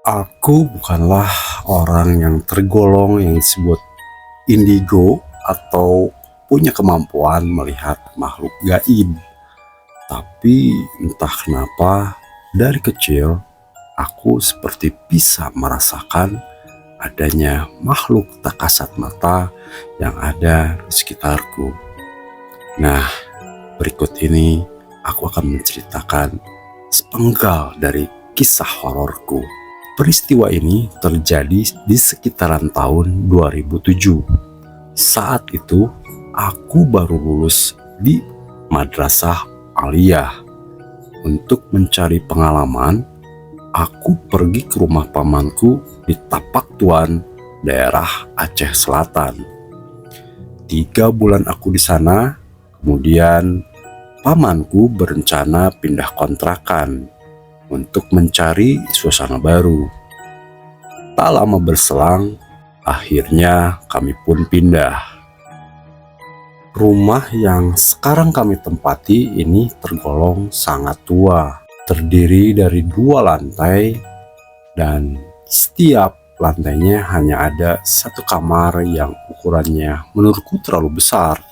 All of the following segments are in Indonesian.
Aku bukanlah orang yang tergolong yang disebut indigo atau punya kemampuan melihat makhluk gaib. Tapi entah kenapa dari kecil aku seperti bisa merasakan adanya makhluk tak kasat mata yang ada di sekitarku. Nah, berikut ini aku akan menceritakan sepenggal dari kisah hororku. Peristiwa ini terjadi di sekitaran tahun 2007. Saat itu aku baru lulus di madrasah aliyah. Untuk mencari pengalaman, aku pergi ke rumah pamanku di Tapak Tuan, daerah Aceh Selatan. 3 bulan aku di sana, kemudian pamanku berencana pindah kontrakan untuk mencari suasana baru. Tak lama berselang, akhirnya kami pun pindah. Rumah yang sekarang kami tempati ini tergolong sangat tua, terdiri dari 2 lantai dan setiap lantainya hanya ada 1 kamar yang ukurannya menurutku terlalu besar,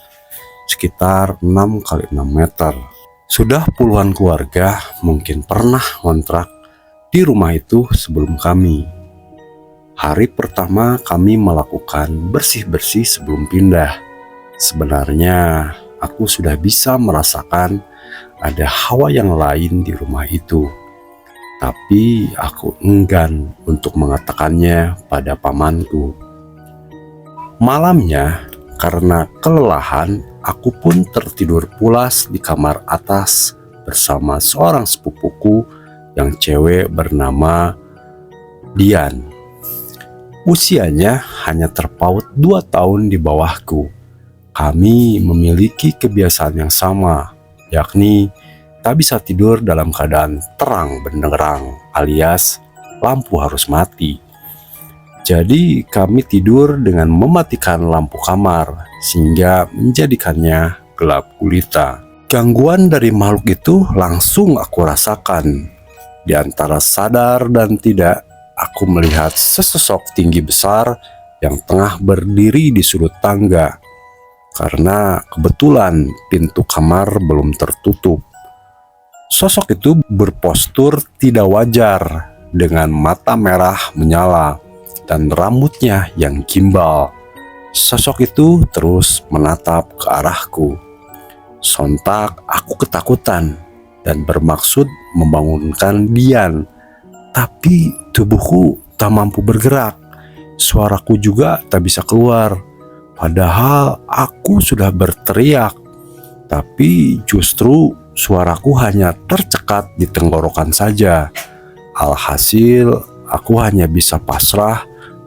sekitar 6 kali 6 meter. Sudah puluhan keluarga mungkin pernah ngontrak di rumah itu sebelum kami. Hari pertama kami melakukan bersih-bersih sebelum pindah. Sebenarnya aku sudah bisa merasakan ada hawa yang lain di rumah itu. Tapi aku enggan untuk mengatakannya pada pamanku. Malamnya, karena kelelahan, aku pun tertidur pulas di kamar atas bersama seorang sepupuku yang cewek bernama Dian. Usianya hanya terpaut 2 tahun di bawahku. Kami memiliki kebiasaan yang sama, yakni tak bisa tidur dalam keadaan terang benderang alias lampu harus mati. Jadi kami tidur dengan mematikan lampu kamar sehingga menjadikannya gelap gulita. Gangguan dari makhluk itu langsung aku rasakan. Di antara sadar dan tidak, aku melihat sesosok tinggi besar yang tengah berdiri di sudut tangga. Karena kebetulan pintu kamar belum tertutup. Sosok itu berpostur tidak wajar dengan mata merah menyala dan rambutnya yang gimbal. Sosok itu terus menatap ke arahku. Sontak aku ketakutan dan bermaksud membangunkan Dian. Tapi tubuhku tak mampu bergerak. Suaraku juga tak bisa keluar. Padahal aku sudah berteriak. Tapi justru suaraku hanya tercekat di tenggorokan saja. Alhasil aku hanya bisa pasrah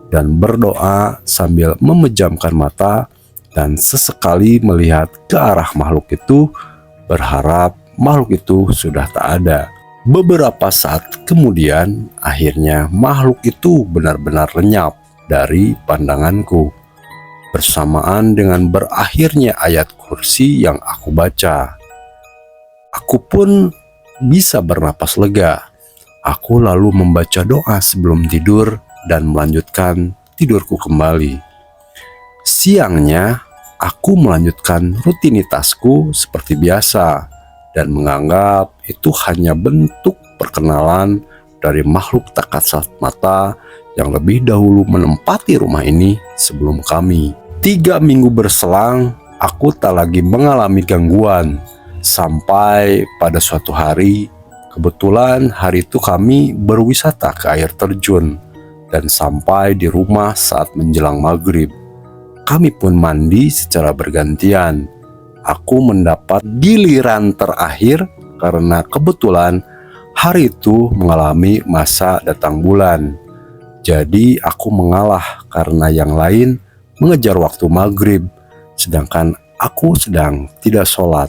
dan berdoa sambil memejamkan mata dan sesekali melihat ke arah makhluk itu, berharap makhluk itu sudah tak ada. Beberapa saat kemudian, akhirnya makhluk itu benar-benar lenyap dari pandanganku, bersamaan dengan berakhirnya ayat kursi yang aku baca. Aku pun bisa bernapas lega. Aku lalu membaca doa sebelum tidur dan melanjutkan tidurku kembali. Siangnya, aku melanjutkan rutinitasku seperti biasa dan menganggap itu hanya bentuk perkenalan dari makhluk tak kasat mata yang lebih dahulu menempati rumah ini sebelum kami. 3 minggu berselang, aku tak lagi mengalami gangguan. Sampai pada suatu hari, kebetulan hari itu kami berwisata ke air terjun dan sampai di rumah saat menjelang maghrib. Kami pun mandi secara bergantian. Aku mendapat giliran terakhir karena kebetulan hari itu mengalami masa datang bulan. Jadi aku mengalah karena yang lain mengejar waktu maghrib, sedangkan aku sedang tidak sholat.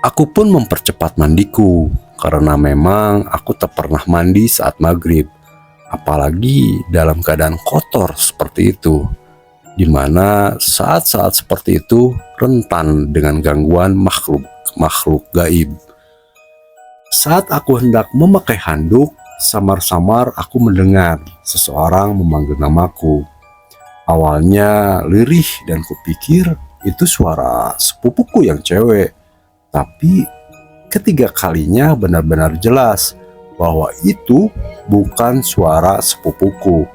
Aku pun mempercepat mandiku karena memang aku tak pernah mandi saat maghrib, apalagi dalam keadaan kotor seperti itu, di mana saat-saat seperti itu rentan dengan gangguan makhluk gaib. Saat aku hendak memakai handuk, samar-samar aku mendengar seseorang memanggil namaku. Awalnya lirih dan kupikir itu suara sepupuku yang cewek. Tapi ketiga kalinya benar-benar jelas bahwa itu bukan suara sepupuku.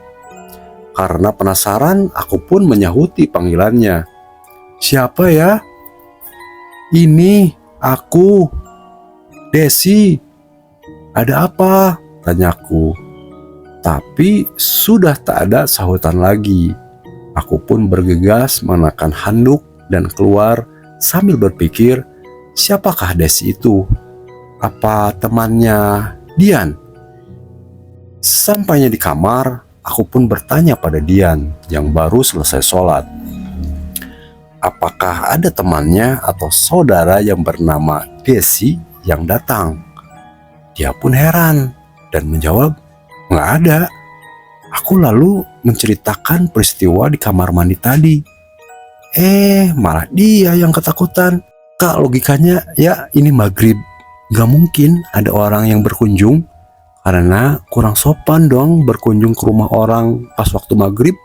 Karena penasaran, aku pun menyahuti panggilannya. "Siapa ya?" "Ini aku, Desi." "Ada apa?" tanyaku. Tapi sudah tak ada sahutan lagi. Aku pun bergegas mengenakan handuk dan keluar sambil berpikir, siapakah Desi itu? Apa temannya Dian? Sampainya di kamar, aku pun bertanya pada Dian yang baru selesai sholat. Apakah ada temannya atau saudara yang bernama Desi yang datang? Dia pun heran dan menjawab, "Nggak ada." Aku lalu menceritakan peristiwa di kamar mandi tadi. Malah dia yang ketakutan. Kak, logikanya ya ini maghrib. Nggak mungkin ada orang yang berkunjung, karena kurang sopan dong berkunjung ke rumah orang pas waktu maghrib.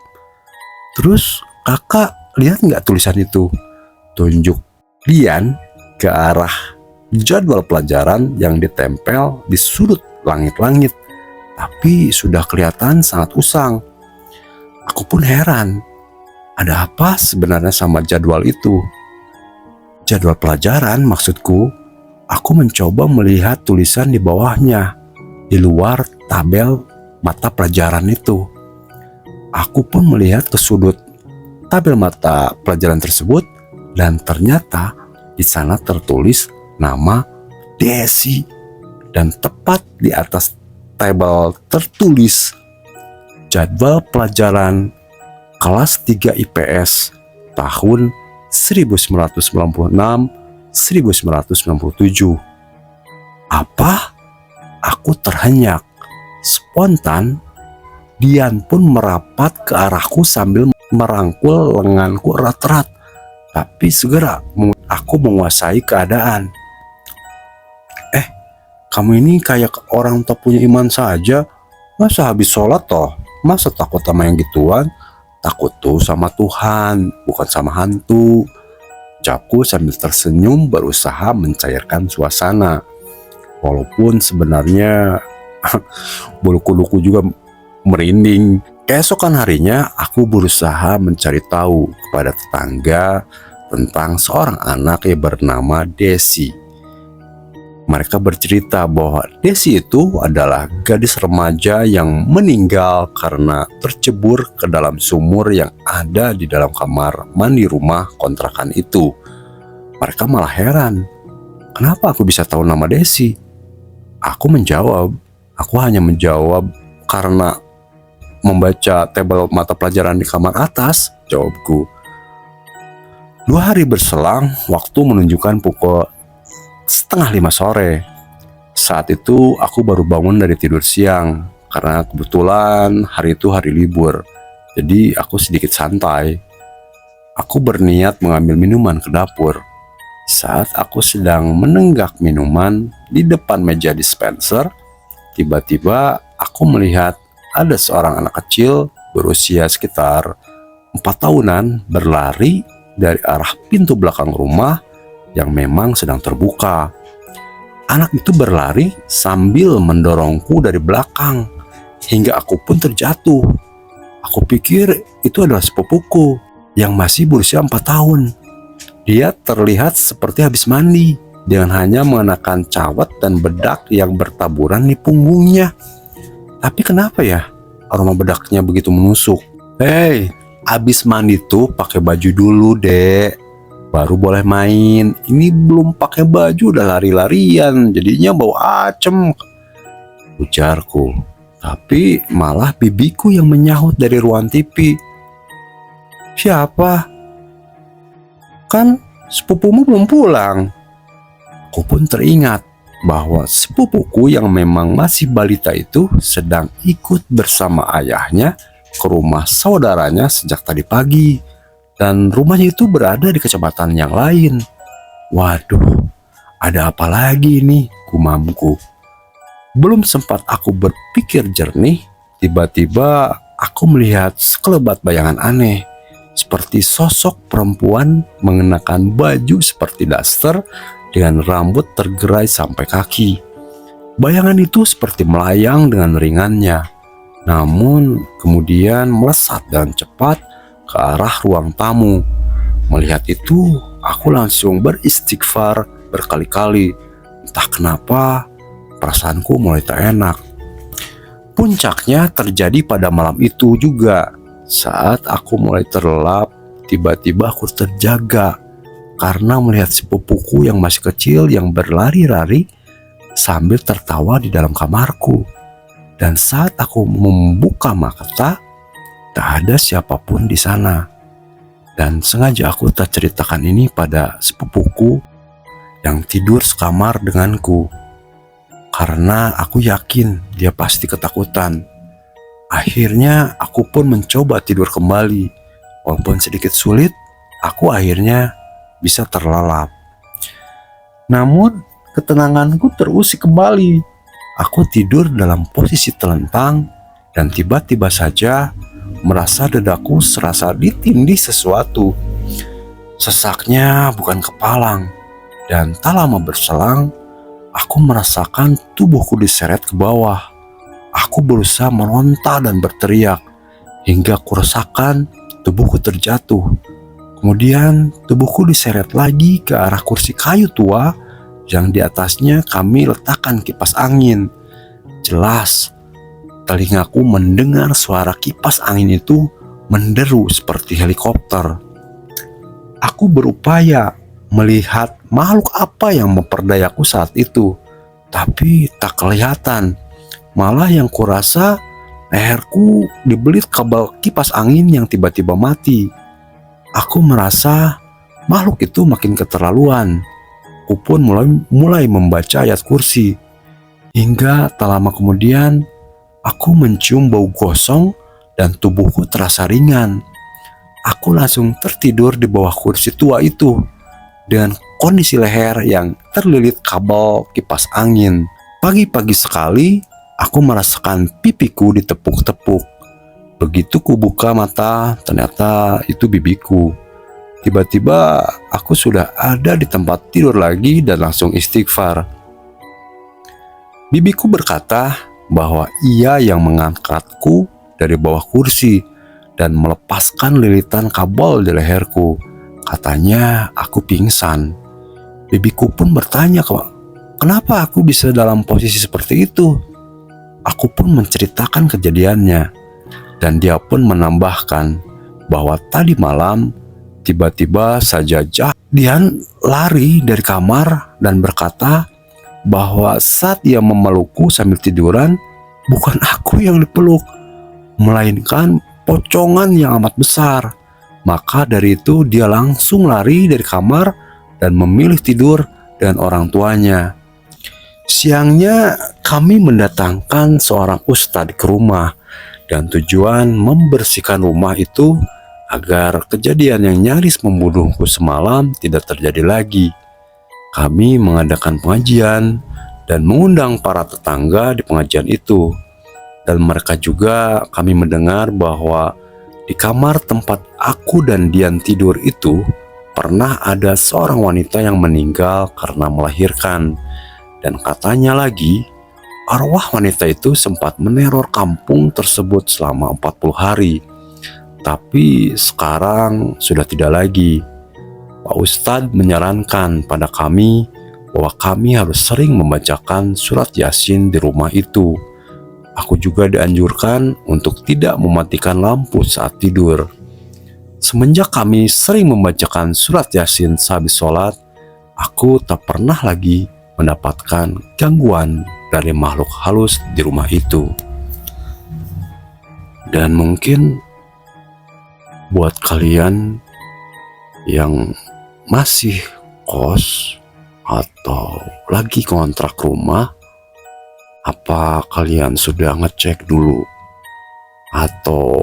Terus kakak lihat nggak tulisan itu? Tunjuk Dian ke arah jadwal pelajaran yang ditempel di sudut langit-langit, tapi sudah kelihatan sangat usang. Aku pun heran, ada apa sebenarnya sama jadwal itu? Jadwal pelajaran maksudku. Aku mencoba melihat tulisan di bawahnya, di luar tabel mata pelajaran itu. Aku pun melihat ke sudut tabel mata pelajaran tersebut, dan ternyata di sana tertulis nama Desi, dan tepat di atas tabel tertulis jadwal pelajaran kelas 3 IPS tahun 1996-1997. Apa? Aku terhenyak. Spontan, Dian pun merapat ke arahku sambil merangkul lenganku erat-erat. Tapi segera aku menguasai keadaan. Kamu ini kayak orang tak punya iman saja. Masa habis sholat toh? Masa takut sama yang gituan? Takut tuh sama Tuhan, bukan sama hantu. Ucapku sambil tersenyum berusaha mencairkan suasana. Walaupun sebenarnya bulu kuduku juga merinding. Keesokan harinya aku berusaha mencari tahu kepada tetangga tentang seorang anak yang bernama Desi. Mereka bercerita bahwa Desi itu adalah gadis remaja yang meninggal karena tercebur ke dalam sumur yang ada di dalam kamar mandi rumah kontrakan itu. Mereka malah heran, kenapa aku bisa tahu nama Desi? Aku hanya menjawab karena membaca tabel mata pelajaran di kamar atas, jawabku. 2 hari berselang, waktu menunjukkan pukul 4:30 sore. Saat itu aku baru bangun dari tidur siang, karena kebetulan hari itu hari libur. Jadi aku sedikit santai. Aku berniat mengambil minuman ke dapur. Saat aku sedang menenggak minuman di depan meja dispenser, tiba-tiba aku melihat ada seorang anak kecil berusia sekitar 4 tahunan berlari dari arah pintu belakang rumah yang memang sedang terbuka. Anak itu berlari sambil mendorongku dari belakang hingga aku pun terjatuh. Aku pikir itu adalah sepupuku yang masih berusia 4 tahun. Dia terlihat seperti habis mandi dengan hanya mengenakan cawat dan bedak yang bertaburan di punggungnya. Tapi kenapa ya aroma bedaknya begitu menusuk? Hei, habis mandi tuh pakai baju dulu, Dek. Baru boleh main. Ini belum pakai baju udah lari-larian, jadinya bau acem, ujarku. Tapi malah bibiku yang menyahut dari ruang TV. Siapa? Kan sepupumu belum pulang. Aku pun teringat bahwa sepupuku yang memang masih balita itu sedang ikut bersama ayahnya ke rumah saudaranya sejak tadi pagi. Dan rumahnya itu berada di kecamatan yang lain. Waduh, ada apa lagi nih, gumamku. Belum sempat aku berpikir jernih, tiba-tiba aku melihat sekelebat bayangan aneh, seperti sosok perempuan mengenakan baju seperti daster dengan rambut tergerai sampai kaki. Bayangan itu seperti melayang dengan ringannya, namun kemudian melesat dengan cepat ke arah ruang tamu. Melihat itu, aku langsung beristighfar berkali-kali. Entah kenapa, perasaanku mulai tak enak. Puncaknya terjadi pada malam itu juga. Saat aku mulai terlelap, tiba-tiba aku terjaga karena melihat sepupuku yang masih kecil yang berlari-lari sambil tertawa di dalam kamarku. Dan saat aku membuka mata, tak ada siapapun di sana. Dan sengaja aku tak ceritakan ini pada sepupuku yang tidur sekamar denganku, karena aku yakin dia pasti ketakutan. Akhirnya aku pun mencoba tidur kembali. Walaupun sedikit sulit, aku akhirnya bisa terlelap. Namun ketenanganku terusik kembali. Aku tidur dalam posisi telentang dan tiba-tiba saja merasa dadaku serasa ditindih sesuatu. Sesaknya bukan kepalang, dan tak lama berselang, aku merasakan tubuhku diseret ke bawah. Aku berusaha meronta dan berteriak, hingga aku rasakan tubuhku terjatuh. Kemudian tubuhku diseret lagi ke arah kursi kayu tua yang di atasnya kami letakkan kipas angin. Jelas, telingaku mendengar suara kipas angin itu menderu seperti helikopter. Aku berupaya melihat makhluk apa yang memperdayaku saat itu, tapi tak kelihatan. Malah yang kurasa leherku dibelit kabel kipas angin yang tiba-tiba mati. Aku merasa makhluk itu makin keterlaluan. Aku pun mulai membaca ayat kursi. Hingga tak lama kemudian, aku mencium bau gosong dan tubuhku terasa ringan. Aku langsung tertidur di bawah kursi tua itu dengan kondisi leher yang terlilit kabel kipas angin. Pagi-pagi sekali, aku merasakan pipiku ditepuk-tepuk. Begitu ku buka mata, ternyata itu bibiku. Tiba-tiba aku sudah ada di tempat tidur lagi dan langsung istighfar. Bibiku berkata bahwa ia yang mengangkatku dari bawah kursi dan melepaskan lilitan kabel di leherku. Katanya aku pingsan. Bibiku pun bertanya, kenapa aku bisa dalam posisi seperti itu? Aku pun menceritakan kejadiannya, dan dia pun menambahkan bahwa tadi malam tiba-tiba saja Dian lari dari kamar dan berkata bahwa saat ia memelukku sambil tiduran, bukan aku yang dipeluk, melainkan pocongan yang amat besar. Maka dari itu dia langsung lari dari kamar dan memilih tidur dengan orang tuanya. Siangnya kami mendatangkan seorang ustadz ke rumah dan tujuan membersihkan rumah itu agar kejadian yang nyaris membunuhku semalam tidak terjadi lagi. Kami mengadakan pengajian dan mengundang para tetangga di pengajian itu. Dan mereka juga kami mendengar bahwa di kamar tempat aku dan Dian tidur itu pernah ada seorang wanita yang meninggal karena melahirkan. Dan katanya lagi, arwah wanita itu sempat meneror kampung tersebut selama 40 hari. Tapi sekarang sudah tidak lagi. Pak Ustadz menyarankan pada kami bahwa kami harus sering membacakan surat Yasin di rumah itu. Aku juga dianjurkan untuk tidak mematikan lampu saat tidur. Semenjak kami sering membacakan surat Yasin sehabis sholat, aku tak pernah lagi mendapatkan gangguan dari makhluk halus di rumah itu. Dan mungkin buat kalian yang masih kos atau lagi kontrak rumah, apa kalian sudah ngecek dulu atau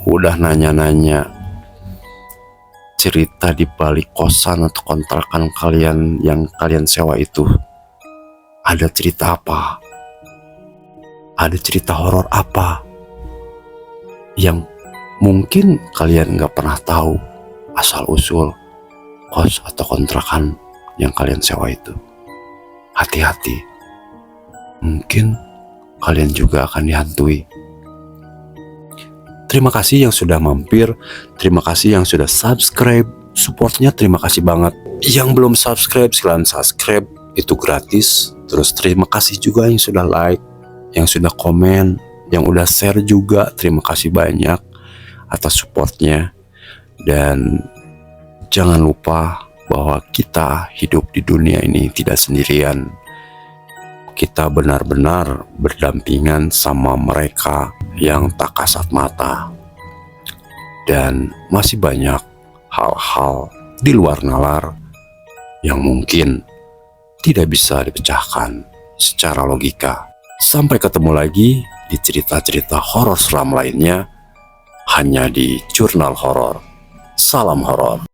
udah nanya-nanya cerita di balik kosan atau kontrakan kalian yang kalian sewa itu? Ada cerita apa? ada cerita horor apa yang mungkin kalian nggak pernah tahu asal-usul kos atau kontrakan yang kalian sewa itu. Hati-hati, mungkin kalian juga akan dihantui. Terima kasih yang sudah mampir, terima kasih yang sudah subscribe, supportnya terima kasih banget. Yang belum subscribe silahkan subscribe, itu gratis. Terus terima kasih juga yang sudah like, yang sudah komen, yang udah share juga, terima kasih banyak atas supportnya. Dan jangan lupa bahwa kita hidup di dunia ini tidak sendirian. Kita benar-benar berdampingan sama mereka yang tak kasat mata. Dan masih banyak hal-hal di luar nalar yang mungkin tidak bisa dipecahkan secara logika. Sampai ketemu lagi di cerita-cerita horor seram lainnya hanya di Jurnal Horor. Salam horor.